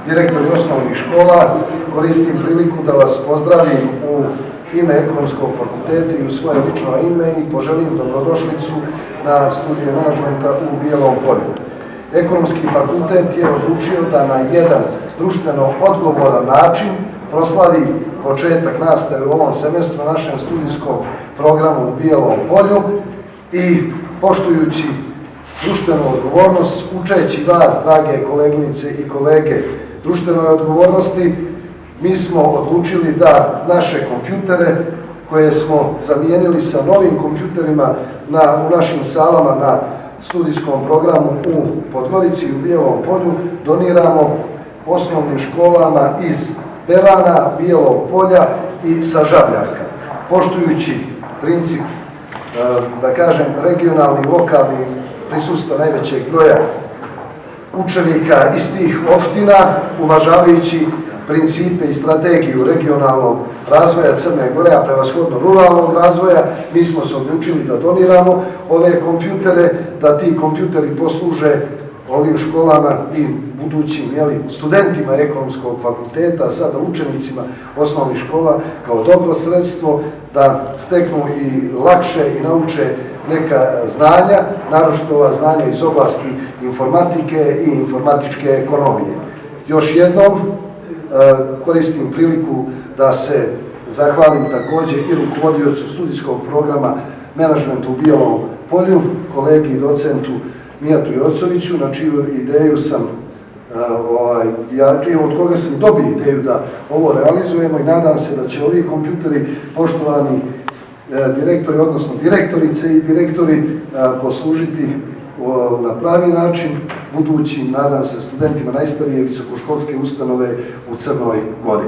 direktori osnovnih škola, koristim priliku da vas pozdravim u ime Ekonomskog fakulteta i u svoje lično ime i poželim dobrodošlicu na studije menadžmenta u Bijelom Polju. Ekonomski fakultet je odlučio da na jedan društveno odgovoran način proslavi početak nastave u ovom semestru našem studijskom programu u Bijelom Polju i poštujući društvenu odgovornost, učeći vas, drage koleginice i kolege, društvenoj odgovornosti, mi smo odlučili da naše kompjutere, koje smo zamijenili sa novim kompjuterima u našim salama na studijskom programu u Podgorici i u Bijelom Polju, doniramo osnovnim školama iz Berana, Bijelog Polja i sa Žabljaka. Poštujući princip, da kažem, regionalni, lokalni prisustva najvećeg broja učenika iz tih opština, uvažavajući principe i strategiju regionalnog razvoja Crne Gore, a prevashodno ruralnog razvoja, mi smo se odlučili da doniramo ove kompjutere, da ti kompjuteri posluže ovim školama i budućim studentima Ekonomskog fakulteta, sada učenicima osnovnih škola, kao dobro sredstvo da steknu i lakše i nauče neka znanja, naročito ova znanja iz oblasti informatike i informatičke ekonomije. Još jednom koristim priliku da se zahvalim također i rukovodiocu studijskog programa menadžmenta u Bijelom Polju, kolegi i docentu Mijatu Jocoviću, na čiju ideju sam, od koga sam dobio ideju da ovo realizujemo i nadam se da će ovi kompjuteri, poštovani direktori, odnosno direktorice i direktori, poslužiti na pravi način budućim, nadam se, studentima najstarije visokoškolske ustanove u Crnoj Gori.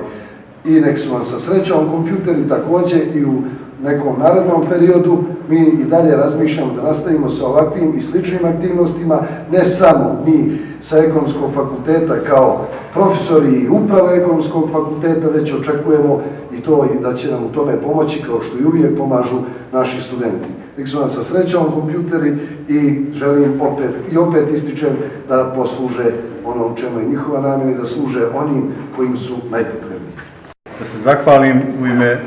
I nek su vam sa srećom kompjuteri također i u nekom narednom periodu. Mi i dalje razmišljamo da nastavimo sa ovakvim i sličnim aktivnostima, ne samo mi sa Ekonomskog fakulteta kao profesori i uprave Ekonomskog fakulteta, već očekujemo i to da će nam u tome pomoći, kao što i uvijek pomažu naši studenti. Nek su vam sa srećom kompjuteri i želim opet ističem da posluže ono u čemu je njihova namjera i da služe onim kojim su najpotrebniji. Da se zahvalim u ime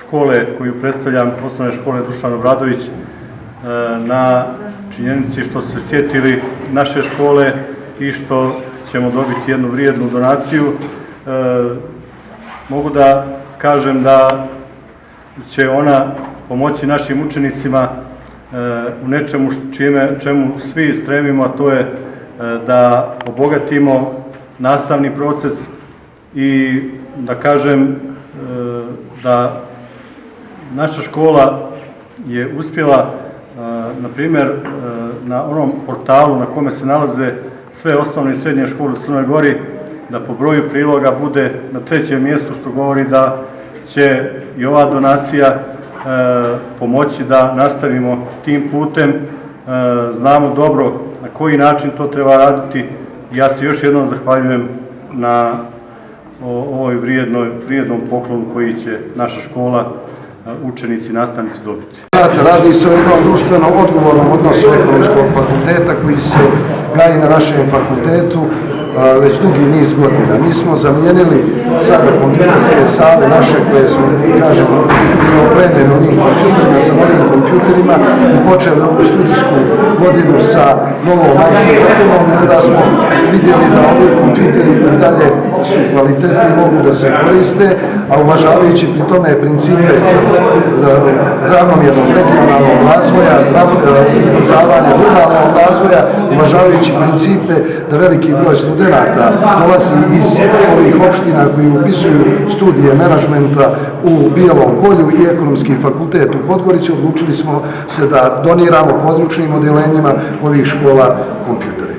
škole koju predstavljam, osnovne škole Dušan Obradović, na činjenici što se sjetili naše škole i što ćemo dobiti jednu vrijednu donaciju. Mogu da kažem da će ona pomoći našim učenicima u nečemu čemu svi stremimo, a to je da obogatimo nastavni proces i da kažem da naša škola je uspjela, na primjer, na onom portalu na kome se nalaze sve osnovne i srednje škole u Crnoj Gori, da po broju priloga bude na 3. mjestu, što govori da će i ova donacija pomoći da nastavimo tim putem. Znamo dobro na koji način to treba raditi. Ja se još jednom zahvaljujem na ovoj vrijednom poklonu koji će naša škola, učenici i nastavnici dobiti. Radi se o jednom društveno odgovornom odnosu Ekonomskog fakulteta koji se gaji na našem fakultetu već dugi niz godina. Mi smo zamijenili sada kompjuterske sale naše koje smo, kažemo, opremljene onim kompjuterima sa novim kompjuterima i počeli ovu studijsku godinu sa novom IT-om, onda smo vidjeli da ovi kompjuteri dalje su kvalitetni, mogu da se koriste, a uvažavajući pri tome principe ravnomjernog regionalnog razvoja, ubrzavanja ruralnog razvoja, uvažavajući principe da veliki broj studenata dolazi iz ovih opština koji upisuju studije menadžmenta u Bijelom Polju i Ekonomski fakultet u Podgorici, odlučili smo se da doniramo područnim odeljenjima ovih škola kompjutere.